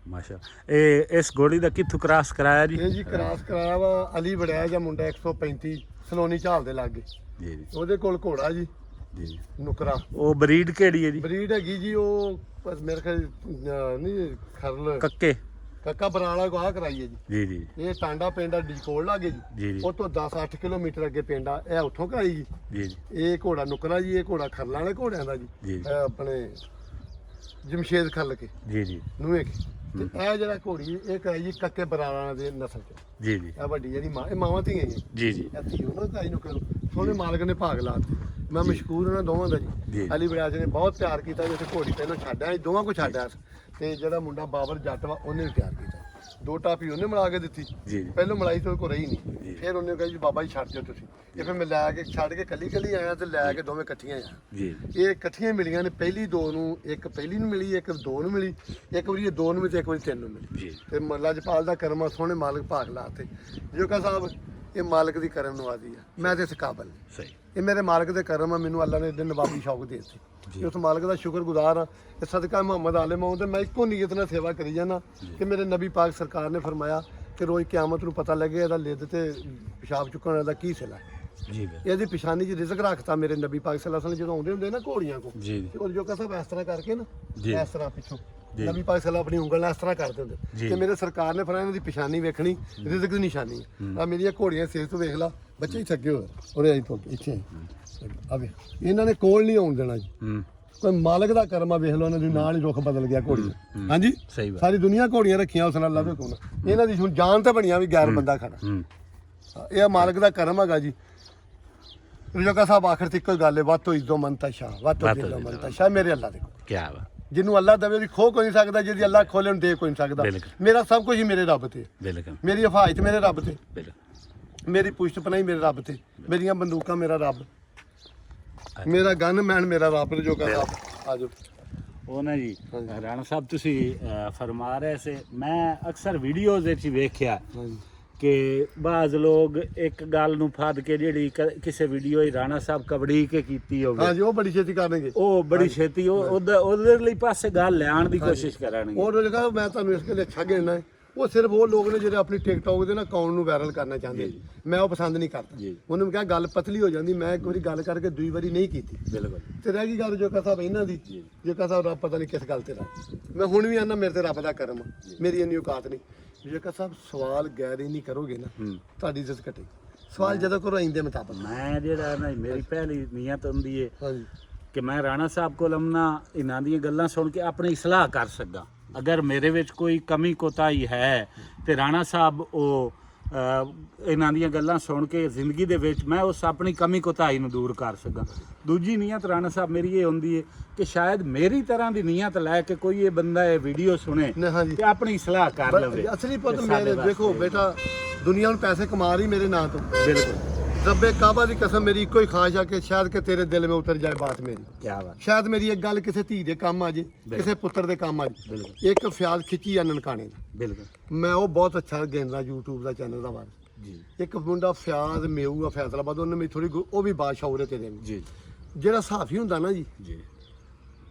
माशा इस घोड़ी का कितों क्रॉस कराया जी? ये जी क्रॉस कराया वा अली बड़िया जा मुंडा 135 सलोनी झाल दे लागे जी जी ਉਹਦੇ ਕੋਲ ਘੋੜਾ ਜੀ जी ਨੁਕਰਾ वो ब्रीड केड़ी है जी? ਬਰੀਡ ਹੈਗੀ ਜੀ ਉਹ ਬਸ ਮੇਰੇ ਖਿਆਲ ਨਹੀਂ ਖਰਲ कक्के ਕੱਕਾ ਬਰਾਲਾ ਗਵਾਹ ਕਰਾਈ ਹੈ ਜੀ। जी जी ਇਹ ਟਾਂਡਾ ਪਿੰਡ ਆ ਡਿਕੋਲ ਲਾਗੇ ਜੀ, ਜੀ ਜੀ। ਉਹ ਤੋਂ 10-8 ਕਿਲੋਮੀਟਰ ਅੱਗੇ ਪਿੰਡ ਆ ਇਹ ਉੱਥੋਂ ਕਰਾਈ ਜੀ। जी जी ਇਹ ਘੋੜਾ ਨੁਕਰਾ ਜੀ ਇਹ ਘੋੜਾ ਖਰਲਾਂ ਵਾਲੇ ਘੋੜਿਆਂ ਦਾ ਜੀ ਜੀ। ਇਹ ਆਪਣੇ ਜਮਸ਼ੇਦ ਖੱਲ ਕੇ जी जी ਨੂਹੇ ਕੇ ਤੇ ਇਹ ਜਿਹੜਾ ਘੋੜੀ ਇਹ ਕਰਾਈ ਜੀ ਕੱਕੇ ਬਰਾਲਾ ਦੇ ਨਸਲ ਚ। जी ਜੀ ਇਹ ਵੱਡੀ ਜਿਹੜੀ ਮਾਂ ਇਹ ਮਾਵਾਂ ਧੀਆਂ ਜੀ जी जी ਇਹ ਧੀ ਉਹਨਾਂ ਦਾ ਨੁਕਰ ਸੋਹਣੇ ਮਾਲਕ ਨੇ ਭਾਗ ਲਾਤੇ। ਮੈਂ ਮਸ਼ਕੂਰ ਉਹਨਾਂ ਦੋਵਾਂ ਦਾ ਜੀ। ਜੀ। ਅਲੀ ਬੜਿਆਜ ਨੇ ਬਹੁਤ ਪਿਆਰ ਕੀਤਾ ਜਿੱਥੇ ਘੋੜੀ ਪਹਿਲਾਂ ਛੱਡਿਆ ਦੋਵਾਂ ਕੋ ਛੱਡਿਆ ਤੇ ਜਿਹੜਾ ਮੁੰਡਾ ਬਾਬਰ ਜੱਟ ਵਾ ਉਹਨੇ ਵੀ ਪਿਆਰ ਕੀਤਾ। ਦੋ ਟਾਪੀ ਉਹਨੇ ਮਿਲਾ ਕੇ ਦਿੱਤੀ जी ਪਹਿਲਾਂ ਮਲਾਈ ਤੋਂ ਕੋ ਰਹੀ ਜੀ। ਨਹੀਂ ਫਿਰ ਉਹਨੇ ਕਿਹਾ ਜੀ ਬਾਬਾ ਜੀ ਛੱਡ ਦਿਓ ਤੁਸੀਂ ਇਹ ਫਿਰ ਮੈਂ ਲੈ ਕੇ ਛੱਡ ਕੇ ਕੱਲੀ ਕੱਲੀ ਆਇਆ ਤੇ ਲੈ ਕੇ ਦੋਵੇਂ ਇਕੱਠੀਆਂ ਆ जी ਇਹ ਇਕੱਠੀਆਂ ਮਿਲੀਆਂ ਨੇ ਪਹਿਲੀ ਦੋ ਨੂੰ ਇੱਕ ਪਹਿਲੀ ਨੂੰ ਮਿਲੀ ਇੱਕ ਦੋ ਨੂੰ ਮਿਲੀ ਇੱਕ ਵਾਰੀ ਇਹ ਦੋ ਨੂੰ ਮਿਲੀ ਤੇ ਇੱਕ ਵਾਰੀ ਤਿੰਨ ਨੂੰ ਮਿਲੀ जी ਤੇ ਲੱਜਪਾਲ ਦਾ ਕਰਮਾ ਸੋਹਣੇ ਮਾਲਕ ਭਾਗ ਲਾਤੇ ਜੋ ਕਾ ਸਾਹਿਬ ਇਹ ਮਾਲਕ ਦੀ ਕਰਮ ਨਵਾਜ਼ੀ ਆ ਮੈਂ ਤੇ ਇਸ ਕਾਬਲ ਨਹੀਂ। सही ਇਹ ਮੇਰੇ ਮਾਲਕ ਦੇ ਕਰਮ ਆ ਮੈਨੂੰ ਅੱਲਾ ਨੇ ਇਹਦੇ ਨਵਾਬੀ ਸ਼ੌਕ ਦੇ ਦਿੱਤੇ ਜੀ। ਉਸ ਮਾਲਕ ਦਾ ਸ਼ੁਕਰਗੁਜ਼ਾਰ ਆ ਤੇ ਸਦਕਾ ਮੁਹੰਮਦ ਆਲੇ ਮੌਤ ਤੇ ਮੈਂ ਇੱਕੋ ਨੀਅਤ ਨਾਲ ਸੇਵਾ ਕਰੀ ਜਾਣਾ ਕਿ ਮੇਰੇ ਨਬੀ ਪਾਕ ਸਰਕਾਰ ਨੇ ਫਰਮਾਇਆ ਕਿ ਰੋਜ਼ ਕਿਆਮਤ ਨੂੰ ਪਤਾ ਲੱਗੇ ਇਹਦਾ ਲਿੱਦ ਤੇ ਪਿਸ਼ਾਬ ਚੁੱਕਣ ਦਾ ਕੀ ਸਿਲਾ जी ਇਹਦੀ ਪਛਾਣੀ 'ਚ ਰਿਜ਼ਕ ਰੱਖਤਾ ਮੇਰੇ ਨਬੀ ਪਾਕ ਸੱਲੱਲਾਹੁ ਅਲੈहि ਵਸੱਲਮ ਜਦੋਂ ਆਉਂਦੇ ਹੁੰਦੇ ਨਾ ਘੋੜੀਆਂ ਕੋ जी ਤੇ ਉਹ ਜੋ ਕਸਬ ਇਸ ਤਰ੍ਹਾਂ ਕਰਕੇ ਨਾ ਜੀ। ਇਸ ਤਰ੍ਹਾਂ ਪਿੱਛੋਂ ਜੀ। ਨਬੀ ਪਾਕ ਸੱਲੱਲਾਹੁ ਆਪਣੀ ਉਂਗਲ ਨਾਲ ਇਸ ਤਰ੍ਹਾਂ ਕਰਦੇ ਹੁੰਦੇ ਜੀ। ਕਿ ਮੇਰੇ ਸਰਕਾਰ ਨੇ ਫਰਮਾਇਆ ਇਹਨਾਂ ਦੀ ਪਛਾਣੀ ਵੇਖਣੀ ਰਿਜ਼ਕ ਦੀ ਨਿਸ਼ਾਨੀ ਆ ਮੇਰੀਆਂ ਘੋੜੀਆਂ ਸੇਖ ਤੋਂ ਵੇਖ ਲਾ ਬੱਚੇ ਹੀ ਥੱਕੇ ਹੋਏ ਉਰੇ ਆਈ ਤੋਂ ਇੱਥੇ ਆਵੇ ਇਹਨਾਂ ਨੇ ਕੋਲ ਨਹੀਂ ਆਉਣ ਦੇਣਾ ਜੀ ਕੋਈ ਮਾਲਕ ਦਾ ਕਰਮ ਆ ਵੇਖ ਲਓ ਇਹਨਾਂ ਦੀ ਨਾਲ ਹੀ ਰੁੱਖ ਬਦਲ ਗਿਆ ਘੋੜੀ ਦਾ। ਹਾਂਜੀ सही बात ਸਾਰੀ ਦੁਨੀਆ ਘੋੜੀਆਂ ਰੱਖੀਆਂ ਉਸ ਨਾਲ ਅੱਲਾ ਦੇ ਕੋਲ ਇਹਨਾਂ ਦੀ ਹੁਣ ਜਾਨ ਤੇ ਬਣੀਆਂ ਵੀ ਗੈਰ ਬੰਦਾ ਖੜਾ ਇਹ ਮਾਲਕ ਦਾ ਕਰਮ ਹੈਗਾ ਜੀ। ਰਜੋਕਾ ਸਾਹਿਬ ਆਖਰ ਤੇ ਇੱਕੋ ਗੱਲ ਹੈ ਵਾਤੋ ਇਜ਼ੋ ਮੰਤਾ ਸ਼ਾਹ ਵਾਤੋ ਦਿਲੋ ਮੰਤਾ ਸ਼ਾਹ ਮੇਰੇ ਅੱਲਾ ਦੇ ਕੋਲ क्या बात ਜਿਹਨੂੰ ਅੱਲਾ ਦੇਵੇ ਉਹਦੀ ਖੋ ਕੋਈ ਨਹੀਂ ਸਕਦਾ ਜਿਹਦੀ ਅੱਲਾ ਖੋਲੇ ਨੂੰ ਦੇ ਕੋਈ ਨਹੀਂ ਸਕਦਾ। ਬਿਲਕੁਲ। ਮੇਰਾ ਸਭ ਕੁਝ ਹੀ ਮੇਰੇ ਰੱਬ ਤੇ बिल्कुल ਮੇਰੀ ਹਿਫਾਜ਼ਤ ਮੇਰੇ ਰੱਬ ਤੇ बिल्कुल ਮੇਰੀ ਪੁਸ਼ਤ ਪਨਾਹੀ ਮੇਰੇ ਰੱਬ ਤੇ ਮੇਰੀਆਂ ਬੰਦੂਕਾਂ ਮੇਰਾ ਰੱਬ ਮੇਰਾ ਗਨਮੈਨ ਮੇਰਾ ਰੱਬ ਰਜੋਕਾ ਸਾਹਿਬ ਆਜੋ ਉਹ ਨਾ ਜੀ ਰਾਣਾ ਸਾਹਿਬ ਤੁਸੀਂ ਫਰਮਾ ਰਹੇ ਸੀ ਮੈਂ ਅਕਸਰ ਵੀਡੀਓਜ਼ ਵਿੱਚ ਵੇਖਿਆ ਹਾਂਜੀ ਕਿ ਬਾਜ਼ ਲੋਕ ਇੱਕ ਗੱਲ ਨੂੰ ਫੜ ਕੇ ਜਿਹੜੀ ਕਿਸੇ ਵੀਡੀਓ ਹੀ ਰਾਣਾ ਸਾਹਿਬ ਕਬੜੀ ਕੇ ਕੀਤੀ ਹੋਵੇ ਹਾਂਜੀ ਉਹ ਬੜੀ ਛੇਤੀ ਕਰਨਗੇ ਉਹ ਬੜੀ ਛੇਤੀ ਉਹਦੇ ਲਈ ਪਾਸੇ ਗੱਲ ਲਿਆਉਣ ਦੀ ਕੋਸ਼ਿਸ਼ ਕਰਨਗੇ। ਉਹ ਰਜੋਕਾ ਮੈਂ ਤੁਹਾਨੂੰ ਇਸ ਲਈ ਅੱਛਾ ਗਿਣਨਾ ਹੈ ਉਹ ਸਿਰਫ ਉਹ ਲੋਕ ਨੇ ਜਿਹੜੇ ਆਪਣੀ ਟਿਕਟੌਕ ਦੇ ਨਾ ਅਕਾਊਂਟ ਨੂੰ ਵਾਇਰਲ ਕਰਨਾ ਚਾਹੁੰਦੇ ਮੈਂ ਉਹ ਪਸੰਦ ਨਹੀਂ ਕਰਦਾ ਜੀ। ਉਹਨੂੰ ਕਿਹਾ ਗੱਲ ਪਤਲੀ ਹੋ ਜਾਂਦੀ ਮੈਂ ਇੱਕ ਵਾਰੀ ਗੱਲ ਕਰਕੇ ਦੂਜੀ ਵਾਰੀ ਨਹੀਂ ਕੀਤੀ ਬਿਲਕੁਲ ਤੇ ਰਹਿ ਗਈ ਗੱਲ ਜੋ ਸਾਹਿਬ ਇਹਨਾਂ ਦੀ ਜੋ ਸਾਹਿਬ ਰੱਬ ਪਤਾ ਨਹੀਂ ਕਿਸ ਗੱਲ ਤੇ ਰੱਬ ਮੈਂ ਹੁਣ ਵੀ ਆਨਾ ਮੇਰੇ ਤੇ ਰੱਬ ਦਾ ਕਰਮ ਆ ਮੇਰੀ ਇੰਨੀ ਔਕਾਤ ਨਹੀਂ ਜੋ ਸਾਹਿਬ ਸਵਾਲ ਗੈਰ ਹੀ ਨਹੀਂ ਕਰੋਗੇ ਨਾ ਤੁਹਾਡੀ ਇੱਜ਼ਤ ਘਟੇ ਸਵਾਲ ਜਦੋਂ ਕਰੋ ਆਇੰਦੇ ਮੁਤਾਬਕ ਮੈਂ ਜਿਹੜਾ ਨਾ ਮੇਰੀ ਪਹਿਲੀ ਨੀਅਤ ਹੁੰਦੀ ਹੈ ਹਾਂਜੀ ਕਿ ਮੈਂ ਰਾਣਾ ਸਾਹਿਬ ਕੋਲ ਅਮਨਾ ਇਹਨਾਂ ਦੀਆਂ ਗੱਲਾਂ ਸੁਣ ਕੇ ਆਪਣੀ ਇਸਲਾਹ ਕਰ ਸਕਾਂ। ਅਗਰ ਮੇਰੇ ਵਿੱਚ ਕੋਈ ਕਮੀ ਕੋਤਾਹੀ ਹੈ ਤੇ ਰਾਣਾ ਸਾਹਿਬ ਉਹ ਇਹਨਾਂ ਦੀਆਂ ਗੱਲਾਂ ਸੁਣ ਕੇ ਜ਼ਿੰਦਗੀ ਦੇ ਵਿੱਚ ਮੈਂ ਉਸ ਆਪਣੀ ਕਮੀ ਕੋਤਾਹੀ ਨੂੰ ਦੂਰ ਕਰ ਸਕਾਂ। ਦੂਜੀ ਨੀਅਤ ਰਾਣਾ ਸਾਹਿਬ ਮੇਰੀ ਇਹ ਹੁੰਦੀ ਹੈ ਕਿ ਸ਼ਾਇਦ ਮੇਰੀ ਤਰ੍ਹਾਂ ਦੀ ਨੀਅਤ ਲੈ ਕੇ ਕੋਈ ਇਹ ਬੰਦਾ ਇਹ ਵੀਡੀਓ ਸੁਣੇ ਨਹੀਂ ਹਾਂਜੀ ਤੇ ਆਪਣੀ ਇਸਲਾਹ ਕਰ ਲਵੇ। ਅਸਲੀ ਪੁੱਤ ਮੇਰੇ ਦੇਖੋ ਬੇਟਾ ਦੁਨੀਆ ਨੂੰ ਪੈਸੇ ਕਮਾ ਰਹੀ ਮੇਰੇ ਨਾਂ ਤੋਂ ਬਿਲਕੁਲ ਰੱਬੇ ਕਾਬਾ ਦੀ ਕਸਮ ਮੇਰੀ ਇੱਕੋ ਹੀ ਖਾਹਿਸ਼ ਆ ਕਿ ਸ਼ਾਇਦ ਕਿ ਤੇਰੇ ਦਿਲ ਵਿੱਚ ਉਤਰ ਜਾਏ ਬਾਤ ਮੇਰੀ ਕੀ ਬਾਤ ਸ਼ਾਇਦ ਮੇਰੀ ਇੱਕ ਗੱਲ ਕਿਸੇ ਧੀ ਦੇ ਕੰਮ ਆ ਜੇ ਕਿਸੇ ਪੁੱਤਰ ਦੇ ਕੰਮ ਆ ਜੇ ਬਿਲਕੁਲ ਇੱਕ ਫਿਆਜ਼ ਖਿੱਚੀ ਆ ਨਨਕਾਣੇ ਦਾ ਬਿਲਕੁਲ ਮੈਂ ਉਹ ਬਹੁਤ ਅੱਛਾ ਗਿਣਦਾ YouTube ਦਾ ਚੈਨਲ ਦਾ ਬਾਰੇ ਜੀ ਇੱਕ ਮੁੰਡਾ ਫਿਆਜ਼ ਮੇਊ ਆ ਫੈਸਲਾਬਾਦ ਉਹਨੇ ਮੇਰੀ ਥੋੜੀ ਉਹ ਵੀ ਬਾਦਸ਼ਾਹ ਉਰੇ ਤੇਰੇ ਵੀ ਜੀ ਜਿਹੜਾ ਸਾਫੀ ਹੁੰਦਾ ਨਾ ਜੀ ਜੀ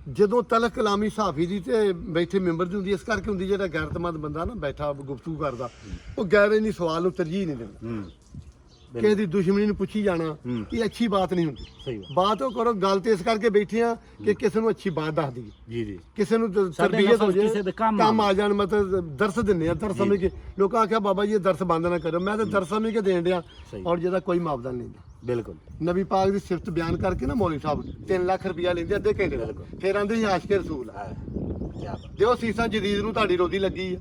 ਜਦੋਂ ਤਲਕ ਕਲਾਮੀ ਸਾਫੀ ਦੀ ਤੇ ਬੈਠੇ ਮੈਂਬਰ ਦੀ ਹੁੰਦੀ ਇਸ ਕਰਕੇ ਹੁੰਦੀ ਜਿਹੜਾ ਗੈਰਤਮੰਦ ਬੰਦਾ ਨਾ ਬੈਠਾ ਗੁਫ਼ਤਗੂ ਕਰਦਾ ਉਹ ਗੈਰ ਨਹੀਂ ਸਵਾਲ ਨੂੰ ਤਰਜੀਹ ਨਹੀਂ ਦਿੰਦਾ ਕਿਸੇ ਦੀ ਦੁਸ਼ਮਣੀ ਨੂੰ ਪੁੱਛੀ ਜਾਣਾ ਇਹ ਅੱਛੀ ਬਾਤ ਨਹੀਂ ਹੁੰਦੀ। ਸਹੀ ਬਾਤ ਬਾਤ ਉਹ ਕਰੋ ਗੱਲ ਤੇ ਇਸ ਕਰਕੇ ਬੈਠੇ ਆ ਕਿ ਕਿਸੇ ਨੂੰ ਅੱਛੀ ਬਾਤ ਦੱਸ ਦਈਏ ਜੀ ਜੀ ਕਿਸੇ ਨੂੰ ਸਾਡੇ ਤਰਬੀਅਤ ਹੋ ਲਫ਼ਜ਼ ਜਾਏ ਕਿਸੇ ਦੇ ਕੰਮ ਕੰਮ ਆ ਜਾਣ ਮਤਲਬ ਦਰਸ ਦਿੰਨੇ ਆ ਦਰਸ ਸਮਝ ਕੇ ਲੋਕਾਂ ਆਖਿਆ ਬਾਬਾ ਜੀ ਇਹ ਦਰਸ ਬੰਦ ਨਾ ਕਰੋ ਮੈਂ ਤਾਂ ਦਰਸ ਸਮਝ ਕੇ ਦੇਣ ਡਿਆ ਸਹੀ। ਔਰ ਜਿਹਦਾ ਕੋਈ ਮਾਪਦੰਡ ਨਹੀਂ ਹੁੰਦਾ ਬਿਲਕੁਲ ਨਬੀ ਪਾਕ ਦੀ ਸਿਫਤ ਬਿਆਨ ਕਰਕੇ ਨਾ ਮੌਲਵੀ ਸਾਹਿਬ 3 ਲੱਖ ਰੁਪਇਆ ਲੈਂਦੇ ਅੱਧੇ ਘੰਟੇ ਦਾ ਫਿਰ ਆਂਦੇ ਸੀ ਆਸ਼ਕੇ ਰਸੂਲ ਆ ਕੀ ਬਾਤ ਦਿਓ ਸੀਸਾਂ ਜਦੀਦ ਨੂੰ ਤੁਹਾਡੀ ਰੋਦੀ ਲੱਗੀ ਆ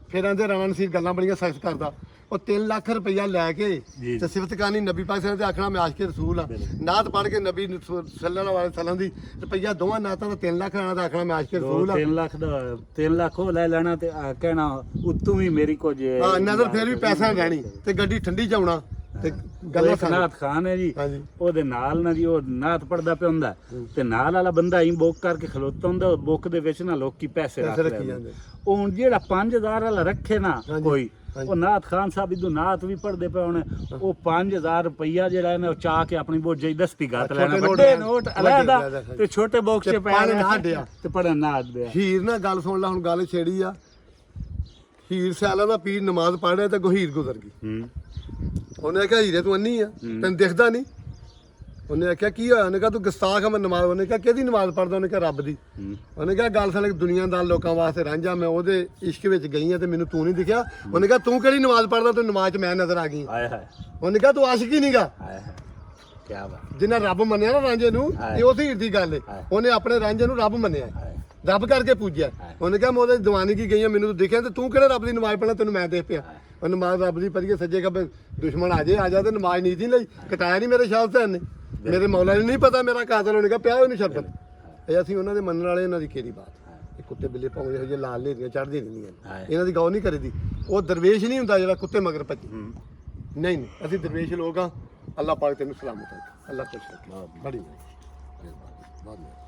ਫਿਰ ਆਂਦੇ ਰਾਣਾ ਨਸੀਰ ਗੱਲਾਂ ਬੜੀਆਂ ਸਖਤ ਕਰਦਾ ਉਹ 3 ਲੱਖ ਰੁਪਇਆ ਲੈ ਕੇ ਜੀ। ਤੇ ਸਿਫਤ ਕਰਨੀ ਨਬੀ ਪਾਕ ਸਾਹਿਬ ਤੇ ਆਖਣਾ ਮੈਂ ਆਸ਼ਕੇ ਰਸੂਲ ਆ ਨਾਤ ਪੜ ਕੇ ਨਬੀ ਸੱਲੱਲਾਹੁ ਅਲੈਹਿ ਵਸੱਲਮ ਦੀ ਰੁਪਇਆ ਦੋਵਾਂ ਨਾਤਾਂ ਦਾ 3 ਲੱਖ ਆਣਾ ਦਾ ਆਖਣਾ ਮੈਂ ਆਸ਼ਕੇ ਰਸੂਲ ਆ 3 ਲੱਖ ਦਾ 3 ਲੱਖ ਉਹ ਲੈ ਲੈਣਾ ਤੇ ਕਹਿਣਾ ਉਤੋਂ ਵੀ ਮੇਰੀ ਕੁਝ ਹਾਂ ਨਜ਼ਰ ਫਿਰ ਵੀ ਪੈਸਾ ਰਹਿਣੀ ਤੇ ਗੱਡੀ ਠੰਡੀ ਚ ਆਉਣਾ ਤੇ ਉਹ ਗੱਲਾਂ ਇੱਕ ਨਾਥ ਖਾਨ ਹੈ ਜੀ, ਹਾਂਜੀ ਉਹਦੇ ਨਾਲ ਨਾ ਜੀ ਉਹ ਨਾਥ ਪੜਦਾ ਪਿਆ ਹੁੰਦਾ ਤੇ ਨਾਲ ਵਾਲਾ ਬੰਦਾ ਹੀ ਬੁੱਕ ਕਰਕੇ ਖਲੋਤਾ ਹੁੰਦਾ, ਉਹ ਬੁੱਕ ਦੇ ਵਿੱਚ ਨਾ ਲੋਕੀ ਪੈਸੇ ਰੱਖ ਪੈਸੇ ਰੱਖੀ ਲੈਂਦੇ। ਜਾਂਦੇ। ਉਹ ਹੁਣ ਜਿਹੜਾ 5000 ਵਾਲਾ ਰੱਖੇ ਨਾ ਹਾਂਜੀ, ਕੋਈ, ਹਾਂਜੀ। ਉਹ ਨਾਥ ਖਾਨ ਸਾਹਿਬ ਇਦੋਂ ਨਾਥ ਵੀ ਪੜਦੇ ਪਏ ਹੁਣ, ਉਹ 5000 ਰੁਪਈਆ ਜਿਹੜਾ ਹੈ ਨਾ ਉਹ ਚਾਹ ਕੇ ਆਪਣੀ ਬੋਝੇ ਦਸਤੀਗਤ ਛੋਟੇ ਲੈਣਾ, ਨੋਟ ਵੱਡੇ ਲੈਣੇ, ਨੋਟ ਵੱਡੇ ਅਲੱਗਾ ਅਲੱਗਾ, ਤੇ ਛੋਟੇ ਬਾਕਸ 'ਚ ਤੇ ਪੈ ਪੜ੍ਹਨ ਨਾ ਡਿਆ। ਤੇ ਪੜਨ ਨਾ ਅੱਡਿਆ। ਹੀਰ ਨਾਲ ਗੱਲ ਸੁਣ ਲੈ, ਹੁਣ ਗੱਲ ਛੇੜੀ ਆ। ਹੀਰ ਸਿਆਲਾ ਦਾ ਪੀਰ ਨਮਾਜ਼ ਪੜ੍ਹ ਰਿਹਾ ਤੇ ਗਹੀਰ ਗੁਜ਼ਰ ਗਈ। ਹੂੰ ਉਹਨੇ ਕਿਹਾ ਹੀਰੇ ਤੂੰ ਅੰਨੀ ਆ, ਤੈਨੂੰ ਦਿਖਦਾ ਨਹੀਂ? ਉਹਨੇ ਆਖਿਆ ਕੀ ਹੋਇਆ? ਉਹਨੇ ਕਿਹਾ ਤੂੰ ਗੁਸਤਾਖ ਆ, ਮੈਂ ਨਮਾਜ਼। ਉਹਨੇ ਕਿਹਾ ਕਿਹਦੀ ਨਮਾਜ਼ ਪੜਦਾ? ਉਹਨੇ ਕਿਹਾ ਰੱਬ ਦੀ। ਉਹਨੇ ਕਿਹਾ ਗੱਲ ਸਾਲੇ ਦੁਨੀਆਦਾਰ ਲੋਕਾਂ ਵਾਸਤੇ ਰਾਂਝਾ, ਮੈਂ ਉਹਦੇ ਇਸ਼ਕ ਵਿੱਚ ਗਈ ਆ ਤੇ ਮੈਨੂੰ ਤੂੰ ਨਹੀਂ ਦਿਖਿਆ। ਉਹਨੇ ਕਿਹਾ ਤੂੰ ਕਿਹੜੀ ਨਮਾਜ਼ ਪੜਦਾ? ਤੂੰ ਨਮਾਜ਼ 'ਚ ਮੈਂ ਨਜ਼ਰ ਆ ਗਈ। ਆਏ ਹਾਏ ਉਹਨੇ ਕਿਹਾ ਤੂੰ ਆਸ਼ਿਕ ਹੀ ਨਹੀਂਗਾ। ਆਏ ਹਾਏ ਕੀ ਬਾਤ। ਜਿੰਨਾ ਰੱਬ ਮੰਨਿਆ ਨਾ ਰਾਂਝੇ ਨੂੰ, ਇਹ ਉਸ ਹੀਰ ਦੀ ਗੱਲ ਹੈ। ਉਹਨੇ ਆਪਣੇ ਰਾਂਝੇ ਨੂੰ ਰੱਬ ਮੰਨਿਆ, ਰੱਬ ਕਰਕੇ ਪੂਜਿਆ। ਉਹਨੇ ਕਿਹਾ ਮੈਂ ਉਹਦੇ ਦੀਵਾਨੀ ਕੀ ਗਈ ਆ, ਮੈਨੂੰ ਤੂੰ ਦਿਖਿਆ ਤੇ ਤੂੰ ਕਿਹੜੇ ਰੱਬ ਦੀ ਨਮਾਜ਼ ਪੜਨਾ? ਤੈਨੂੰ ਮੈਂ ਦੇਖ ਪਿਆ। ਉਹ ਨਮਾਜ਼ ਰੱਬ ਦੀ ਪੜ੍ਹੀਏ, ਸੱਜੇ ਖੱਬੇ ਦੁਸ਼ਮਣ ਆ ਜਾ ਤੇ ਨਮਾਜ਼ ਨਹੀਂ ਲਈ ਕਟਾਇਆ ਨਹੀਂ ਮੇਰੇ ਸ਼ਾਹ ਨੇ, ਮੇਰੇ ਮੌਲਾ ਨੂੰ ਨਹੀਂ ਪਤਾ ਮੇਰਾ ਕਾਤਲ। ਉਹਨੇ ਕਿਹਾ ਪਿਆ ਉਹਨੂੰ ਸ਼ਰਬਤ। ਇਹ ਅਸੀਂ ਉਹਨਾਂ ਦੇ ਮੰਨਣ ਵਾਲੇ, ਇਹਨਾਂ ਦੀ ਕਿਹੜੀ ਬਾਤ। ਇਹ ਕੁੱਤੇ ਬਿੱਲੇ ਪਾਉਂਦੇ ਇਹੋ ਜਿਹੇ ਲਾਲ ਲੇਰੀਆਂ ਚੜ੍ਹਦੀਆਂ ਰਹਿੰਦੀਆਂ, ਇਹਨਾਂ ਦੀ ਗੌਰ ਨਹੀਂ ਕਰੀਦੀ। ਉਹ ਦਰਵੇਸ਼ ਨਹੀਂ ਹੁੰਦਾ ਜਿਹੜਾ ਕੁੱਤੇ ਮਗਰ ਭੱਜੇ। ਨਹੀਂ ਨਹੀਂ, ਅਸੀਂ ਦਰਵੇਸ਼ ਲੋਕ ਆ। ਅੱਲਾਹ ਪਾਕ ਤੈਨੂੰ ਸਲਾਮਤ ਰੱਖੇ, ਅੱਲਾਹ ਖੁਸ਼ ਰੱਖੇ। ਬੜੀ ਬਹੁਤ